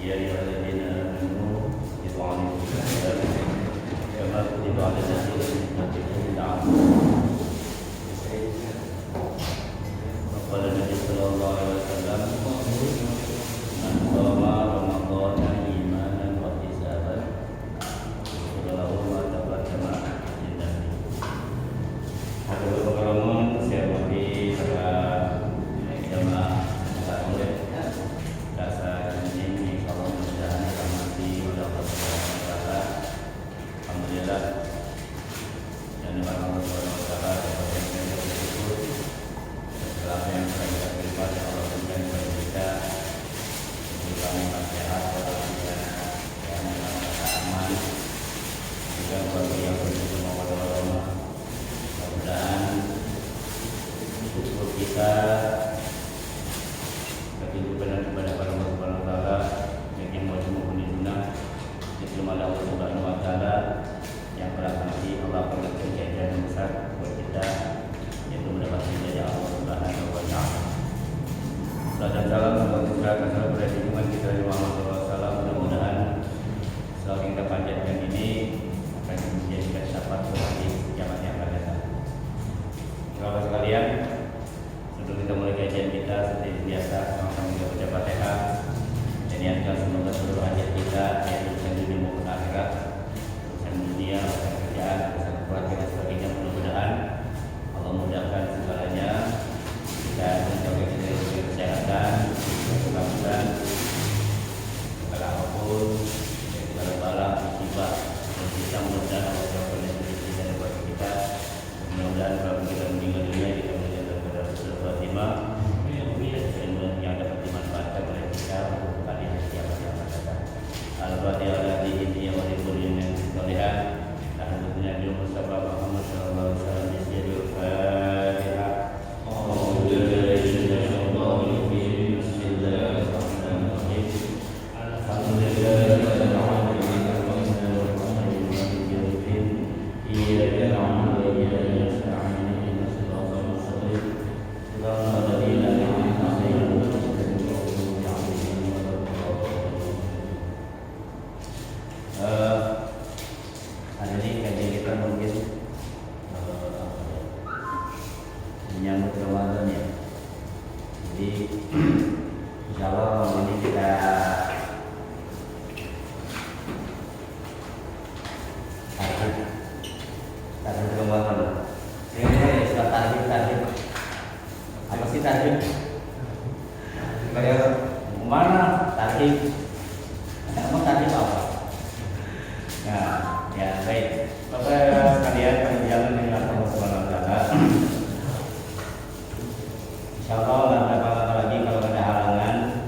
يا أيها الذين آمنوا كتب عليكم الصيام كما كتب على الذين من قبلكم لعلكم وقال النبي صلى الله عليه وسلم من صام رمضان إيمانا واحتسابا غفر له ما تقدم من ذنبه. Hadirin sekalian, saya beri para jemaah taklim dasar ini insyaallah mudah-mudahan rahmati oleh Allah Subhanahu wa taala. Alhamdulillah. Dan Allah Subhanahu wa taala dapat kita bersyukur setelah yang kita terima dari Allah Subhanahu wa taala kita nasihat walaupun yang aman juga bagi yang bersyukur kepada Allah. Mudah-mudahan syukur kita kehidupan kepada para Allah Subhanahu wa taala yang wajib maupun sunnah diterima oleh Allah Subhanahu wa taala yang berarti Allah akan memberikan ganjaran yang besar buat kita yaitu mendapat hidayah Allah Subhanahu wa taala. Salam dan salam semoga kepada junjungan kita Muhammad sallallahu alaihi wasallam, mudah-mudahan selalu kita panjatkan ini akan menjadikan syafaat bagi kiamat yang akan datang. Saudara sekalian, sebelum kita mulai kajian kita seperti biasa sama-sama kita baca Fatihah dan niatkan semoga seluruh hajat kita yaitu urusan dunia maupun akhirat, urusan dunia, urusan kerjaan, urusan keluarga dan sebagainya, mudah-mudahan Allah mudahkan segalanya. Kita menjaga kita dari kesehatan, keselamatan, segala apapun, segala bala, musibah, dan kita mudah-mudahan Allah SWT kita dan keluarga kita. Mudah-mudahan kalau kita meninggal dunia kita menjadi pada Rasul Fatimah yang dapat dimanfaatkan oleh kita untuk kalian setiap hari yang akan datang. Al-Fatihah alladzi intiya wa likulli yang solihah dan tentunya Nabi Mustafa Muhammad sallallahu alaihi wasallam disediakan Fatihah. Menyambut Ramadan ya. Jadi insyaallah malam ini kita tarhib Ramadan. Ini istilah tarhib. Apa sih tarhib? Kayak mana tarhib? Emang tarhib apa? Nah, ya baik. Bapak sekalian perjalanan dengan Allah Subhanahu wa taala. Insyaallah lama lagi kalau ada halangan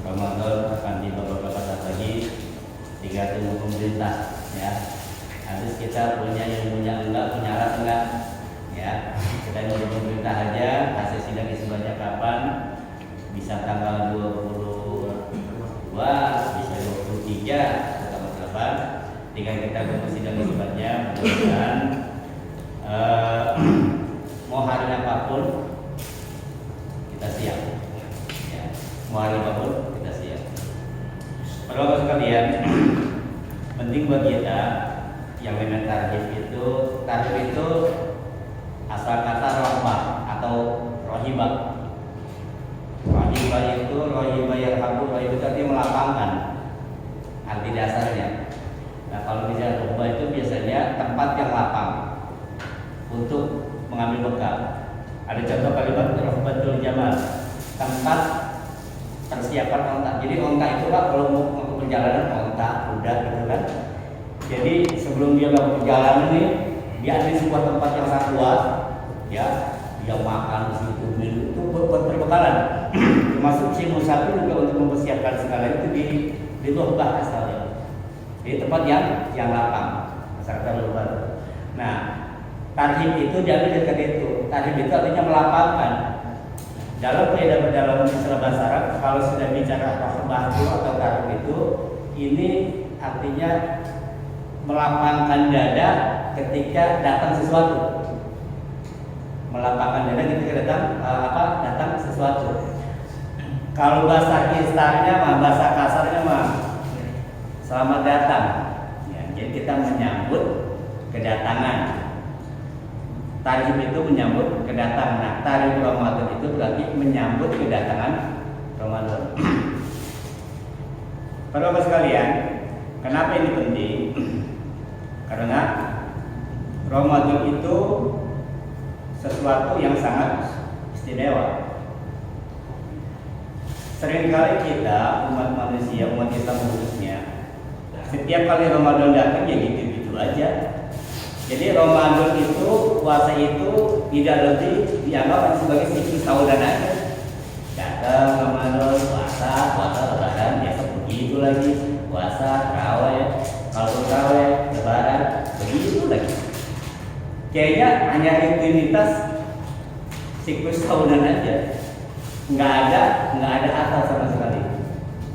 Ramadan akan tiba beberapa saat lagi. Tinggal tunggu pemerintah ya. Harus kita punya yang punya enggak, punya alat enggak ya. Kita nunggu pemerintah aja hasil sidang isbatnya kapan. Bisa tanggal 22, bisa 23 atau 8. Tinggal kita tunggu sidang isbatnya, mudah-mudahan mau hari apapun kita siap ya. Mau hari apapun kita siap. Para sekalian, penting buat kita yang namanya tarhib itu asal kata rahmah atau rohibah. Rohibah itu rohibah yarhabu, rohibah itu artinya melapangkan arti dasarnya. Nah kalau misalnya rohibah itu biasanya tempat yang lapang untuk mengambil bekal. Ada contoh kalimat rohbatul jamal, tempat persiapan onta. Jadi onta itu Pak kalau mau perjalanan onta, kuda gitu kan. Jadi sebelum dia melakukan perjalanan ini, dia ada di sebuah tempat yang sangat luas, ya. Dia makan di situ, minum itu buat perbekalan. Termasuk si musafir juga untuk mempersiapkan segala itu di rohbah asalnya. Jadi tempat yang lapang, masyarakat rohbah. Nah, tarhib itu diambil dari kata itu. Tarhib itu artinya melapangkan. Dalam dalam istilah bahasa Arab, kalau sudah bicara rohbah atau tarhib itu, ini artinya melapangkan dada ketika datang sesuatu. Melapangkan dada ketika datang sesuatu. Kalau bahasa instannya mah, bahasa kasarnya mah selamat datang. Ya, jadi kita menyambut kedatangan. Tarhib itu menyambut kedatangan. Nah, tarhib Ramadan itu berarti menyambut kedatangan Ramadan. Para Bapak sekalian, kenapa ini penting? Karena Ramadan itu sesuatu yang sangat istimewa. Seringkali kita umat manusia, umat Islam khususnya, setiap kali Ramadan datang ya gitu-gitu aja. Jadi Ramadan itu, puasa itu tidak lebih dianggap sebagai siklus tahunan aja. Datang Ramadan, puasa Lebaran, biasa begitu lagi. Puasa, tarawih, kalau tarawih, Lebaran, begitu lagi. Kayaknya hanya rutinitas siklus tahunan aja. Nggak ada akal sama sekali,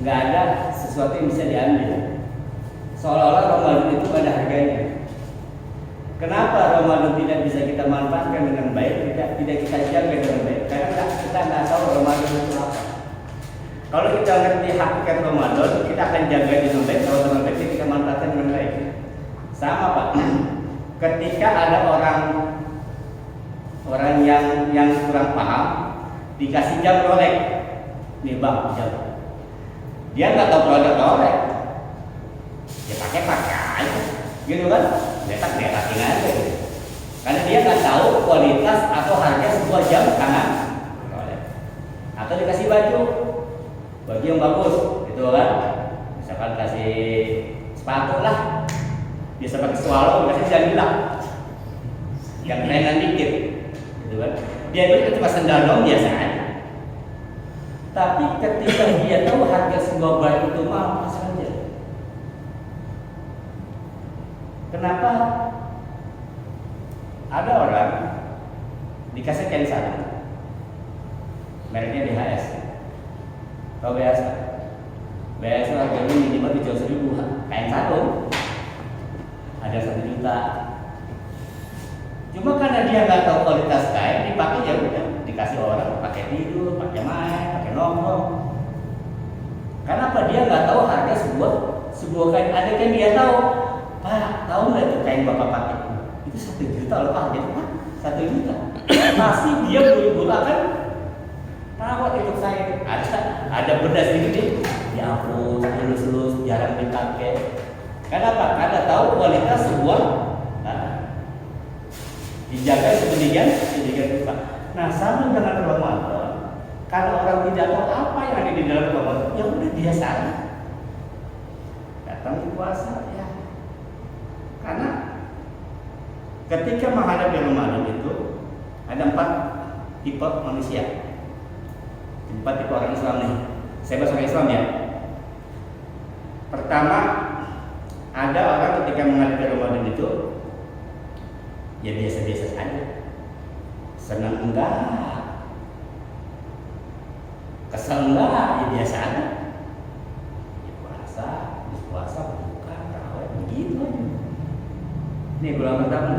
nggak ada sesuatu yang bisa diambil. Seolah-olah Ramadan itu nggak ada harganya. Kenapa Ramadan tidak bisa kita manfaatkan dengan baik, tidak kita jaga dengan baik? Karena kita nggak tahu Ramadan itu apa. Kalau kita ngerti hakikat Ramadan, kita akan jaga dengan baik. Kalau dengan baik kita manfaatkan dengan baik. Sama Pak, ketika ada orang yang kurang paham, dikasih jam Rolex, nih bang jam, dia nggak tahu produk Rolex, dia pakai aja, gitu kan? Dia kasih aja, gitu. Karena dia nggak tahu kualitas atau harga sebuah jam tangan Rolex. Atau dikasih baju yang bagus, gitu kan? Misalkan kasih sepatu lah, bisa pakai swallow, kasih janjilah, yang kerenan dikit, gitu kan? Dia itu cuma sendal dong biasa aja. Tapi ketika dia tahu harga sebuah barang itu mahal saja. Kenapa ada orang dikasih kain sarung, mereknya BHS. Tahu BHS? BHS harganya minimal dijual 1.000 kain sarung, ada 1 juta. Cuma karena dia nggak tahu kualitas kain, dipakai ya udah, dikasih orang pakai tidur, pakai main, pakai nongkrong. Karena apa? Dia nggak tahu harga sebuah kain. Ada kan dia tahu, Pak, tahu nggak itu kain bapak pakai? Itu 1 juta loh Pak, gitu Pak, 1 juta. Pasti dia buru-buru akan rawat itu kain. Ada bedas sedikit, ya ampun, selus-selus, jarang dipakai. Kenapa? Karena tahu kualitas sebuah dijaga sedemikian rupa. Nah, sama dengan Ramadan. Kalau orang tidak tahu apa yang ada di dalam Ramadan, ya udah biasa. Datang di puasa ya. Karena ketika menghadapi Ramadan itu ada 4 tipe manusia. 4 tipe orang Islam nih. Saya bahas orang Islam ya. Pertama, ada orang ketika menghadapi Ramadan itu ya biasa-biasa saja, senang enggak, kesel enggak, ya biasa aja. Ya puasa, buka, tarawih, begitu aja. Ini bulan pertama.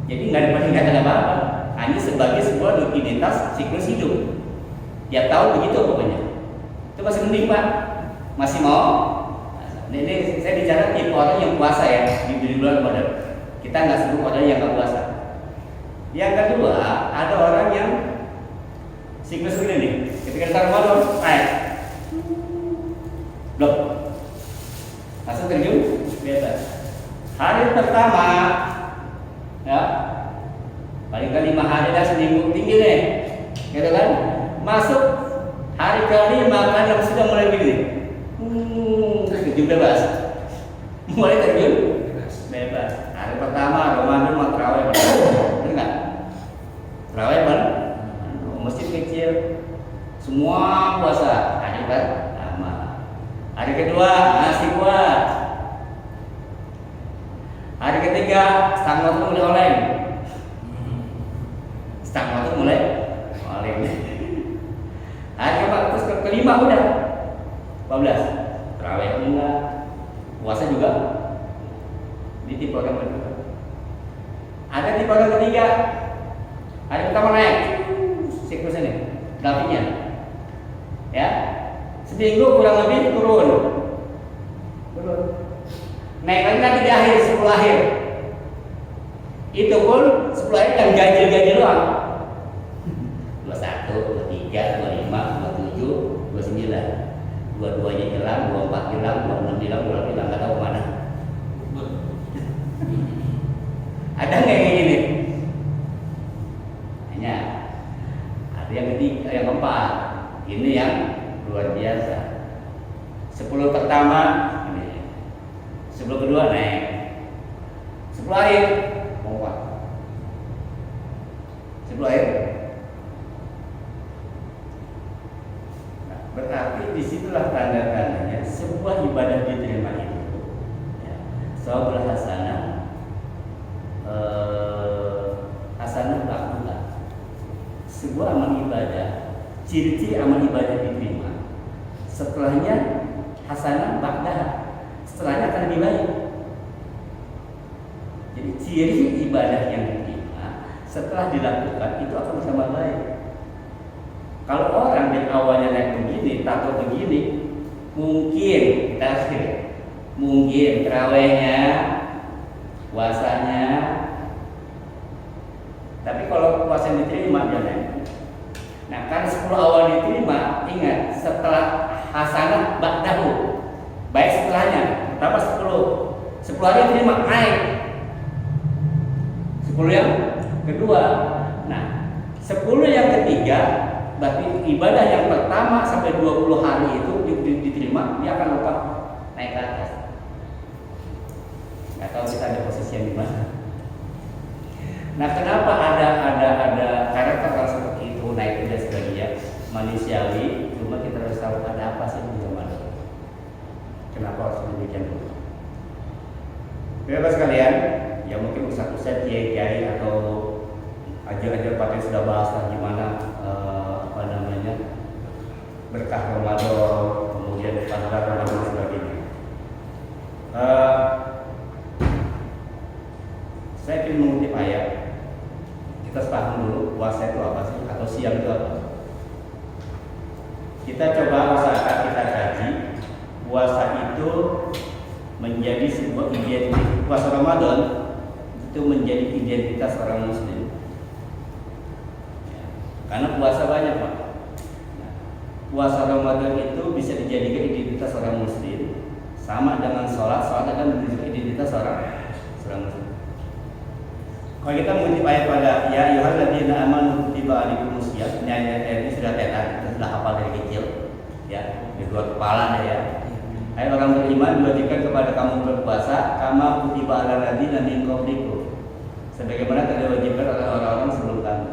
Jadi nggak ada peningkatan apa-apa, hanya sebagai sebuah rutinitas siklus hidup. Tiap tahun begitu pokoknya. Itu masih mending Pak, masih mau. Ini saya bicara tipe orang yang puasa ya di bulan Ramadan. Kita nggak sebut orang yang nggak puasa. Yang kedua, ada orang yang siklus ini nih. Ketika kita Ramadan, blok, langsung terjun, bebas. Hari pertama, ya, paling kali 5 hari dah seminggu tinggi nih, gitu kan? Masuk hari ke-5 kan sudah mulai begini, terjun bebas, mulai terjun bebas. Hari pertama Ramadan mau tarawih, benar nggak? Tarawih masjid kecil, semua puasa, hari pertama. Hari kedua nasi kuat. Hari ketiga setengah waktu mulai oleng. Setengah waktu mulai oleng. Hari keempat terus kelima udah 14. Tarawih enggak, puasa juga. Di tipe orang kedua. Ada tipe orang ketiga. Hari pertama naik siklus ini, grafiknya. Seminggu kurang lebih turun. Naik lagi nanti di akhir 10 akhir. Itu pun 10 akhir yang ganjil-ganjil doang. 21, 23, 25, 27, 29. 22-nya hilang, 24 hilang, 26 hilang, 26 hilang, nggak tahu kemana. Ada nggak yang gini? Hanya ada yang ketiga, yang keempat. Ini yang luar biasa. 10 pertama ini, 10 kedua naik, 10 akhir lompat, 10 akhir. Nah, berarti disitulah tanda-tandanya sebuah ibadah diterima itu. Ya, sawabul hasanah, hasanah ba'dah. Sebuah amal ibadah, ciri-ciri amal ibadah diterima, setelahnya hasanah ba'dah, setelahnya akan lebih baik. Jadi ciri ibadah yang diterima setelah dilakukan itu akan sama baik. Kalau orang yang awalnya naik begini, tato begini, mungkin tafsir, mungkin terawihnya, puasanya. Tapi kalau puasa yang diterima dia naik. Nah, karena 10 awal diterima, ingat setelah hasanah ba'dahu, baik setelahnya, pertama 10 hari diterima naik, 10 yang kedua. Nah, 10 yang ketiga, berarti ibadah yang pertama sampai 20 hari itu diterima, dia akan lupa naik ke atas. Nggak tahu kita ada posisi yang di mana. Nah, kenapa ada karakter seperti itu naik dan sebagainya manusiawi? Cuma kita harus tahu ada apa sih di dalam. Kenapa harus demikian dulu? Bapak sekalian, ya mungkin ustaz-ustaz, kiai-kiai atau ajar-ajar pakai sudah bahas gimana berkah Ramadan, kemudian pahala Ramadan dan sebagainya. Saya ingin mengutip ayat. Kita paham dulu puasa itu apa sih, atau siam itu apa. Kita coba usahakan kita kaji. Puasa itu menjadi sebuah identitas. Puasa Ramadan itu menjadi identitas orang Muslim. Ya, karena puasa banyak, Pak. Nah, puasa Ramadan itu bisa dijadikan identitas orang Muslim, sama dengan sholat akan menjadi identitas orang Muslim. Kalau kita mengutip ayat pada ya ayyuhalladzina amanu kutiba alaikumus syiyam, ini ayat ini sudah tenar, kita sudah hafal dari kecil, ya, di dua kepala ya. Hai orang beriman, diwajibkan kepada kamu berpuasa, kama kutiba alal ladzina min qablikum, sebagaimana telah diwajibkan oleh orang-orang sebelum kamu.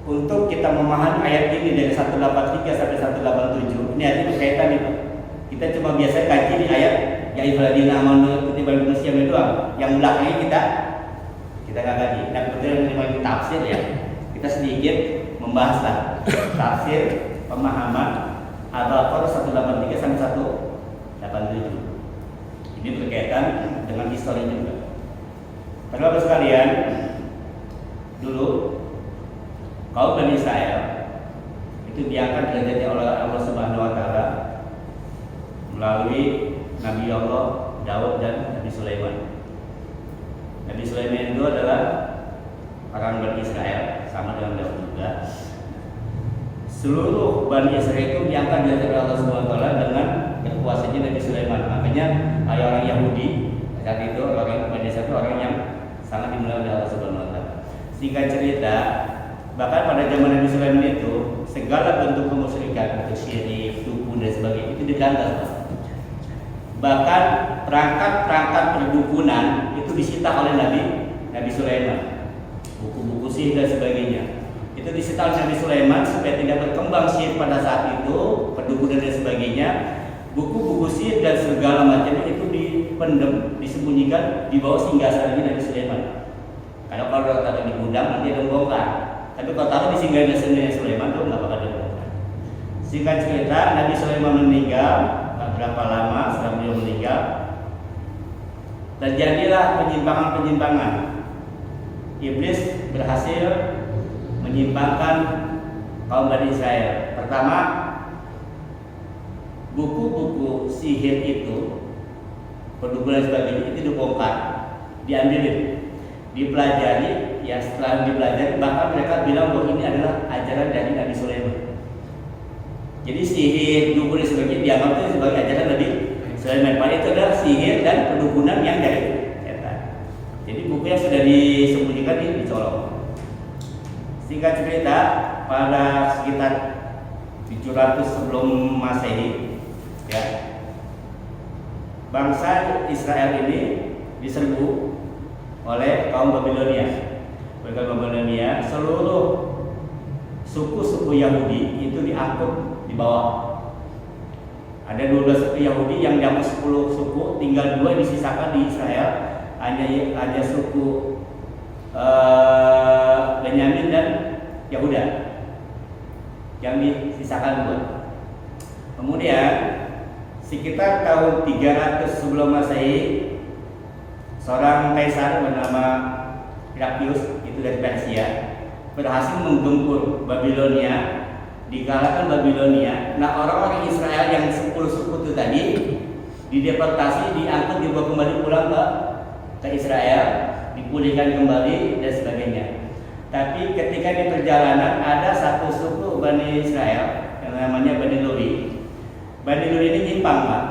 Untuk kita memahami ayat ini dari 183 sampai 187, ini ayat ini berkaitan nih, Pak. Kita cuma biasa kaji di ayat ya ayyuhalladzina amanu kutiba alaikumus syiyam itu, yang belakangnya kita nggak kaji. Nah, kebetulan ini tafsir ya, kita sedikit membahaslah tafsir pemahaman Al-Baqarah 183 sampai 187. Ini berkaitan dengan histori juga. Bapak sekalian, dulu kaum Bani Israel itu diangkat derajatnya oleh Allah Subhanahu Wa Taala melalui Nabi Allah Daud dan Nabi Sulaiman. Nabi Sulaiman itu adalah orang Bani Israel, sama dengan Daud juga. Seluruh Bani Israel itu diangkat dari Allah Subhanahu Wa Taala dengan berkuasanya Nabi Sulaiman. Makanya orang Yahudi saat itu, orang Bani Israel itu orang yang sangat dimuliakan oleh Allah Subhanahu Wa Taala. Singkat cerita, bahkan pada zaman Nabi Sulaiman itu segala bentuk kemusyrikan, syirik, dukun dan sebagainya itu diberantas. Bahkan perangkat-perangkat perdukunan itu disita oleh Nabi Sulaiman. Buku-buku sihir dan sebagainya itu disita oleh Nabi Sulaiman supaya tidak berkembang sihir pada saat itu, perdukunan dan sebagainya. Buku-buku sihir dan segala macamnya itu dipendam, disembunyikan di bawah singgasana Nabi Sulaiman. Karena kalau taruh di gudang nanti ada bongkar. Tapi kalau taruh di singgasana Nabi Sulaiman itu nggak bakal ada bongkar. Singkat cerita, Nabi Sulaiman meninggal. Berapa lama setelah beliau meninggal, terjadilah penyimpangan-penyimpangan. Iblis berhasil menyimpangkan kaum Bani Israel. Pertama, buku-buku sihir itu, perdukunan sebagainya itu dibongkar, diambilin, dipelajari, ya setelah dipelajari bahkan mereka bilang bahwa ini adalah ajaran dari Nabi Sulaiman. Jadi sihir, dukun dan sebagainya dianggap itu sebagai ajaran Nabi Sulaiman. Padahal itu adalah sihir dan perdukunan yang dari setan. Jadi buku yang sudah disembunyikan dicolok. Singkat cerita, pada sekitar 700 sebelum Masehi, ya, bangsa Israel ini diserbu oleh kaum Babilonia. Seluruh suku-suku Yahudi itu diangkut di bawah. Ada 12 suku Yahudi yang dihapus 10 suku, tinggal 2 disisakan di Israel. Hanya suku Benyamin dan Yahuda yang disisakan 2. Kemudian sekitar tahun 300 sebelum Masehi, seorang kaisar bernama Heraklius itu dari Persia berhasil menggempur Babilonia, dikalahkan Babilonia. Nah, orang-orang Israel yang 10 suku itu tadi dideportasi, diangkut, dibawa kembali pulang ke Israel, dipulihkan kembali dan sebagainya. Tapi ketika di perjalanan ada satu suku Bani Israel yang namanya Bani Luri. Bani Luri ini nyimpang, Pak.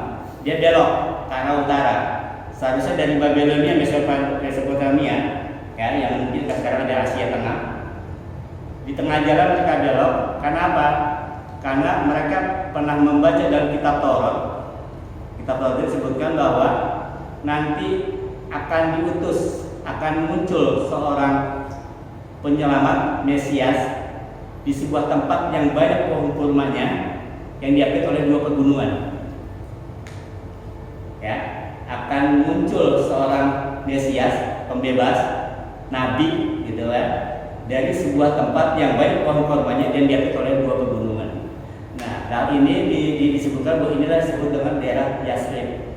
Dia belok ke arah utara. Seharusnya dari Babilonia, Mesopotamia, ya, yang mungkin sekarang ada Asia Tengah. Di tengah jalan mereka belok. Karena apa? Karena mereka pernah membaca dalam kitab Taurat. Kitab Taurat disebutkan bahwa nanti akan diutus, akan muncul seorang penyelamat Mesias di sebuah tempat yang banyak pohon kurmanya yang diapit oleh 2 pegunungan. Ya, akan muncul seorang Mesias, pembebas, nabi gitu ya, dari sebuah tempat yang banyak pohon kurmanya dan diapit oleh 2 pegunungan. Nah, hal ini disebutkan bahwa inilah disebut dengan daerah Yasrib.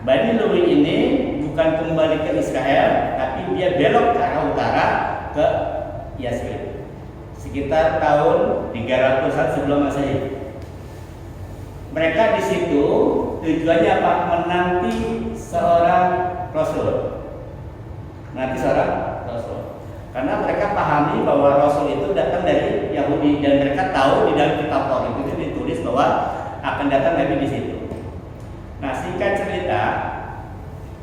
Bani Luri ini bukan kembali ke Israel, tapi dia belok ke arah utara ke Yasrib. Sekitar tahun 300-an sebelum Masehi. Mereka di situ tujuannya apa? Menanti seorang Rasul. Menanti seorang Rasul. Karena mereka pahami bahwa Rasul itu datang dari Yahudi dan mereka tahu di dalam kitab Taurat itu ditulis bahwa akan datang Nabi di situ. Nah, singkat cerita,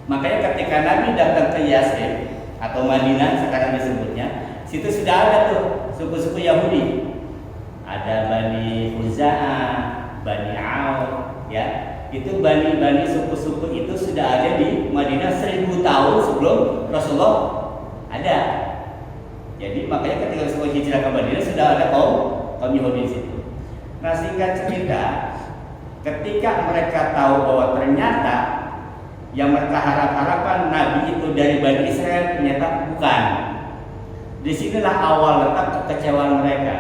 makanya ketika Nabi datang ke Yasrib atau Madinah sekarang disebutnya, situ sudah ada tuh suku-suku Yahudi. Ada Bani Khuza'ah, Bani Auf, ya. Itu bani suku-suku itu sudah ada di Madinah 1000 tahun sebelum Rasulullah ada. Jadi makanya ketika Rasulullah hijrah ke Madinah sudah ada kaum Yahudi di situ. Nah, singkat cerita, ketika mereka tahu bahwa ternyata yang mereka harapkan Nabi itu dari Bani Israel, ternyata bukan. Disinilah awal letak kekecewaan mereka.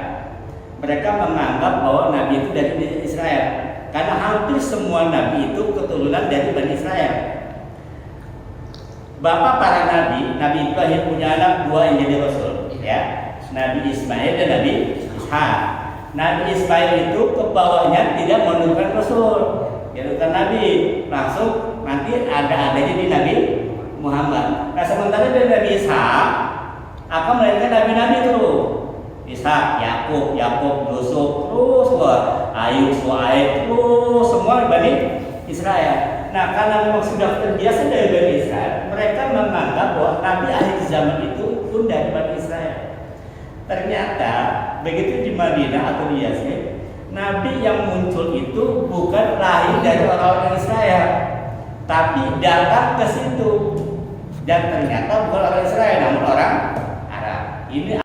Mereka menganggap bahwa Nabi itu dari Israel, karena hampir semua Nabi itu keturunan dari Bani Israel. Bapak para Nabi, Nabi Ibrahim punya anak 2 yang jadi Rasul, ya, Nabi Ismail dan Nabi Ishak. Nabi Ismail itu ke bawahnya tidak menurunkan Rasul, menurunkan Nabi, langsung nanti ada adanya di Nabi Muhammad. Nah, sementara dari Nabi Ishak akan melahirkan nabi-nabi itu. Ishak, Yakub, Yusuf, terus Ayub, Suaib, terus semua Bani Israel. Nah, karena memang sudah terbiasa dari Bani Israel, mereka menganggap bahwa Nabi akhir zaman itu pun dari Bani Israel. Ternyata begitu di Madinah atau di Yasrib, Nabi yang muncul itu bukan lahir dari orang-orang Israel, tapi datang ke situ dan ternyata bukan orang Israel namun orang Arab. Ini